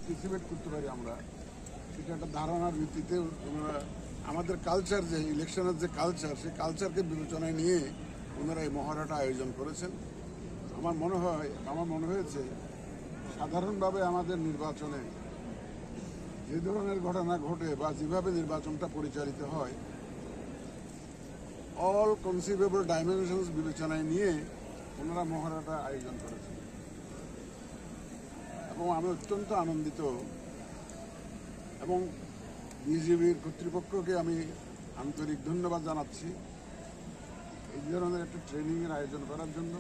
Participate করতে পারি আমরা, সেটা একটা ধারণার ভিত্তিতে ওনারা আমাদের কালচার, যে ইলেকশনের যে কালচার, সেই কালচারকে বিবেচনায় নিয়ে ওনারা এই মহড়াটা আয়োজন করেছেন। আমার মনে হয়েছে সাধারণভাবে আমাদের নির্বাচনে যে ধরনের ঘটনা ঘটে বা যেভাবে নির্বাচনটা পরিচালিত হয়, অল কনসিভেবল ডাইমেনশনস বিবেচনায় নিয়ে ওনারা মহড়াটা আয়োজন করেছেন এবং আমি অত্যন্ত আনন্দিত। এবং বিজেপির কর্তৃপক্ষকে আমি আন্তরিক ধন্যবাদ জানাচ্ছি এই ধরনের একটা ট্রেনিংয়ের আয়োজন করার জন্য।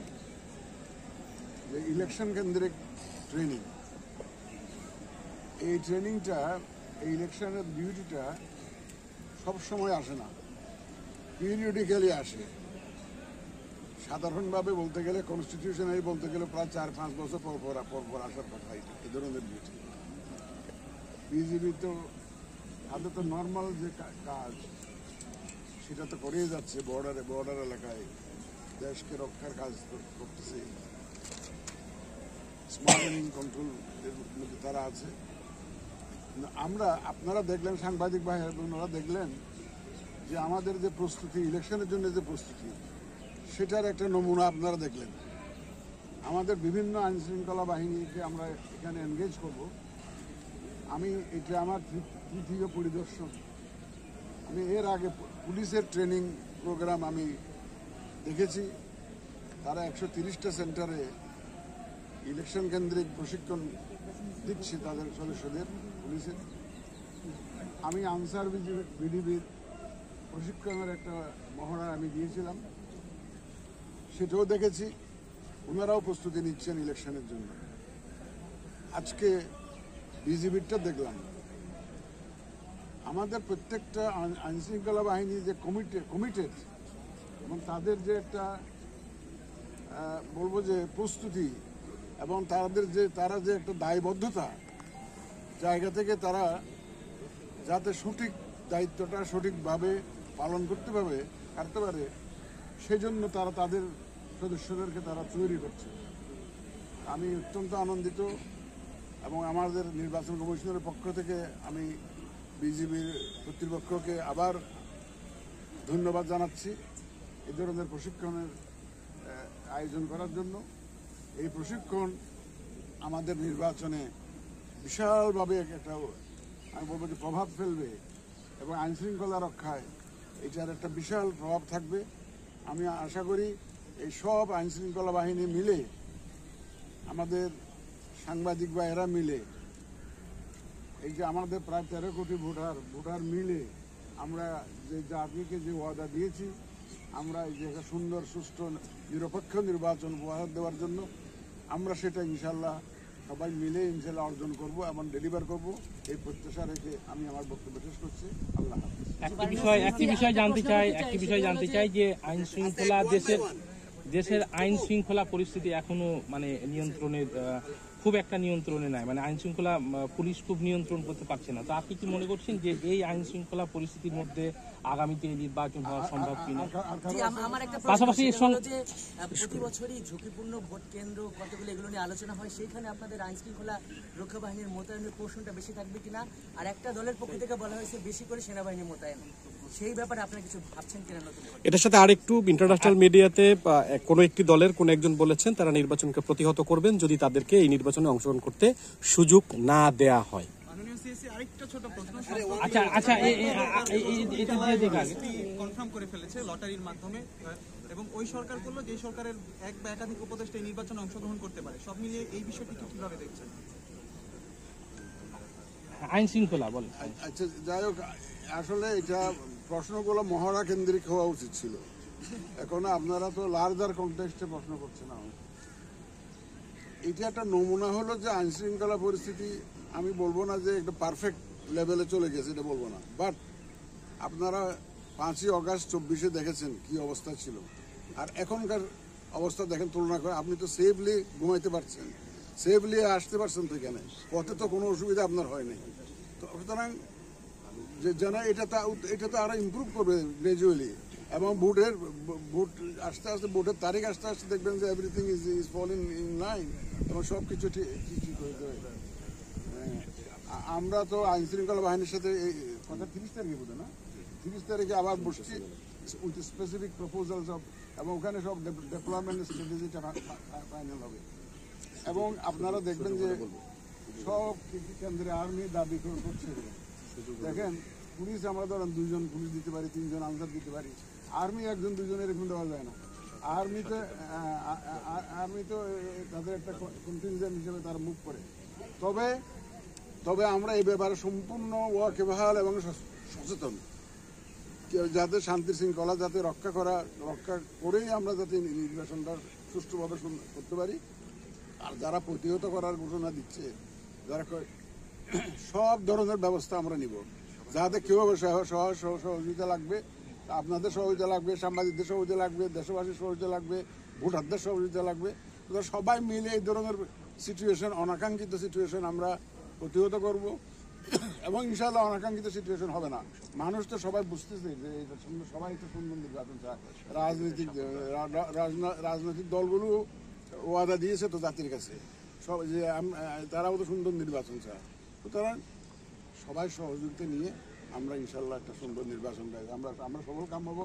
যে ইলেকশন কেন্দ্রিক ট্রেনিং, এই ট্রেনিংটা, এই ইলেকশনের ডিউটিটা সবসময় আসে না, পিরিয়ডিক্যালি আসে। সাধারণভাবে বলতে গেলে, কনস্টিটিউশনালি বলতে গেলে প্রায় 4-5 বছর পর পর আসার কথা এই ধরনের ডিউটি। বিজেপি তো তাদের তো নর্মাল যে কাজ সেটা তো করেই যাচ্ছে, বর্ডার এলাকায় দেশকে রক্ষার কাজ করতেছে, স্মাগলিং কন্ট্রোল মধ্যে তারা আছে। আপনারা দেখলেন, সাংবাদিক ভাই বোনেরা দেখলেন যে আমাদের যে প্রস্তুতি, ইলেকশনের জন্য যে প্রস্তুতি, সেটার একটা নমুনা আপনারা দেখলেন। আমাদের বিভিন্ন আইন শৃঙ্খলা বাহিনীকে আমরা এখানে এনগেজ করব। এটা আমার তৃতীয় পরিদর্শন। আমি এর আগে পুলিশের ট্রেনিং প্রোগ্রাম আমি দেখেছি, তারা 130টা সেন্টারে ইলেকশন কেন্দ্রিক প্রশিক্ষণ দিচ্ছে তাদের সদস্যদের পুলিশের। আমি আনসার বিডিবির প্রশিক্ষণের একটা মহড়া আমি দিয়েছিলাম, সেটাও দেখেছি। ওনারাও প্রস্তুতি নিচ্ছেন ইলেকশনের জন্য। আজকে বিজিবিরটা দেখলাম। আমাদের প্রত্যেকটা আইনশৃঙ্খলা বাহিনী যে কমিটেড এবং তাদের যে একটা বলবো যে প্রস্তুতি এবং তারা যে একটা দায়বদ্ধতা জায়গা থেকে তারা যাতে সঠিক দায়িত্বটা সঠিকভাবে পালন করতে পারে, সেই জন্য তারা তাদের সদস্যদেরকে তারা তৈরি করছে। আমি অত্যন্ত আনন্দিত এবং আমাদের নির্বাচন কমিশনের পক্ষ থেকে আমি বিজিবির কর্তৃপক্ষকে আবার ধন্যবাদ জানাচ্ছি এই ধরনের প্রশিক্ষণের আয়োজন করার জন্য। এই প্রশিক্ষণ আমাদের নির্বাচনে বিশালভাবে একটা, আমি বলবো যে, প্রভাব ফেলবে এবং আইনশৃঙ্খলা রক্ষায় এটার একটা বিশাল প্রভাব থাকবে। আমি আশা করি এই সব আইনশৃঙ্খলা বাহিনী মিলে, আমাদের সাংবাদিক বা এরা মিলে, এই যে আমাদের প্রায় 13 কোটি ভোটার মিলে আমরা যে জাতিকে যে ওয়াদা দিয়েছি, আমরা এই যে একটা সুন্দর সুষ্ঠু নিরপেক্ষ নির্বাচন উপহার দেওয়ার জন্য আমরা সেটা ইনশাল্লাহ সবাই মিলে ইনশাল্লাহ অর্জন করব এবং ডেলিভার করব, এই প্রত্যাশা রেখে আমি আমার বক্তব্য শেষ করছি। আল্লাহ হাফেজ। একটি বিষয় জানতে চাই যে আইন শৃঙ্খলা, দেশের আইন শৃঙ্খলা পরিস্থিতি এখনো মানে খুব একটা নিয়ন্ত্রণে নাই, মানে আইন শৃঙ্খলা পুলিশ খুব নিয়ন্ত্রণ করতে পারছে না। তো আপনি কি মনে করছেন যে এই আইন শৃঙ্খলা পরিস্থিতির মধ্যে আগামীতে নির্বাচন হওয়া সম্ভব কিনা? পাশাপাশি প্রতি বছরই ঝুঁকিপূর্ণ ভোট কেন্দ্র কতগুলো এগুলো নিয়ে আলোচনা হয়, সেইখানে আপনাদের আইন শৃঙ্খলা রক্ষা বাহিনীর মোতায়েনের পোর্শনটা বেশি থাকবে কিনা? আর একটা দলের পক্ষ থেকে বলা হয়েছে বেশি করে সেনাবাহিনী মোতায়েন, সেই ব্যাপারে আপনারা কিছু ভাবছেন কিনা? এটার সাথে আরেকটু ইন্টারন্যাশনাল মিডিয়াতে কোনো একটি দলের কোনো একজন বলেছেন তারা নির্বাচনকে প্রতিহত করবেন যদি তাদেরকে এই নির্বাচনে অংশগ্রহণ করতে সুযোগ না দেয়া হয়। আরেকটা ছোট প্রশ্ন, কনফার্ম করে ফেলেছে লটারির মাধ্যমে, এবং ওই সরকার করলো যে সরকারের এক বা একাধিক উপদেষ্টা এই নির্বাচনে অংশগ্রহণ করতে পারে। সব মিলিয়ে এই বিষয়টি কিভাবে দেখছেন? আইন শৃঙ্খলা বলে। আচ্ছা, যাই হোক, আসলে এটা প্রশ্নগুলো মহড়া কেন্দ্রিক হওয়া উচিত ছিল। এখন আপনারা তো লার্জার কনটেক্সটে প্রশ্ন করছেন। এটা একটা নমুনা হলো যে আইন শৃঙ্খলা পরিস্থিতি, আমি বলবো না যে একটা পারফেক্ট লেভেলে চলে গেছে, এটা বলবো না, বাট আপনারা 5ই অগাস্ট 24-এ দেখেছেন কি অবস্থা ছিল, আর এখনকার অবস্থা দেখেন, তুলনা করে। আপনি তো সেফলি ঘুমাইতে পারছেন, সেফলি আসতে পারছেন তো, এখানে পথে তো কোনো অসুবিধা আপনার হয়নি। তো সুতরাং যে জানা এটা তো আরো ইমপ্রুভ করবে গ্রাজুয়ালি, এবং ভোট আস্তে আস্তে, ভোটের তারিখ আস্তে আস্তে দেখবেন যে everything is fall in line এবং সব কিছু ঠিক হয়ে যাবে। আমরা তো আইন শৃঙ্খলা বাহিনীর সাথে এই কথা 30 তারিখে বোধ না 30 তারিখে আবার বসছি উইথ স্পেসিফিক প্রপোজালস অফ, এবং ওখানে সব ডেভেলপমেন্ট স্ট্র্যাটেজিটা ফাইনাল হবে। এবং আপনারা দেখবেন যে সব কেন্দ্রে আর্মি দাবি করছে। দেখেন পুলিশ আমরা ধরেন 2 জন পুলিশ দিতে পারি, 3 জন আনসার দিতে পারি, আর্মি 1 জন 2 জনের এরকম দেওয়া যায় না। আর্মি তো তাদের একটা কন্টিনজেন্ট হিসেবে তারা মুভ করে। তবে আমরা এই ব্যাপারে সম্পূর্ণ ওয়াকিবহাল এবং সচেতন, যাতে শান্তি শৃঙ্খলা যাতে রক্ষা করেই আমরা যাতে নির্বাচনটা সুষ্ঠুভাবে করতে পারি। আর যারা প্রতিহত করার ঘোষণা দিচ্ছে, যারা সব ধরনের ব্যবস্থা আমরা নিব, যাতে কেউ সহযোগিতা লাগবে, আপনাদের সহযোগিতা লাগবে, সাংবাদিকদের সহযোগিতা লাগবে, দেশবাসীর সহযোগিতা লাগবে, ভোটারদের সহযোগিতা লাগবে। সবাই মিলে এই ধরনের সিচুয়েশন, অনাকাঙ্ক্ষিত সিচুয়েশন আমরা প্রতিহত করব। এবং ইনশাআল্লাহ অনাকাঙ্ক্ষিত সিচুয়েশন হবে না। মানুষ তো সবাই বুঝতেছে যে সবাই একটা সুন্দর নির্বাচন চায়। রাজনৈতিক দলগুলো ওয়াদা দিয়েছে তো জাতির কাছে সব যে তারাও তো সুন্দর নির্বাচন চায়। সুতরাং সবাই সহযোগিতা নিয়ে আমরা ইনশাআল্লাহ একটা সুন্দর নির্বাচন চাই। আমরা সফল কাম হবো।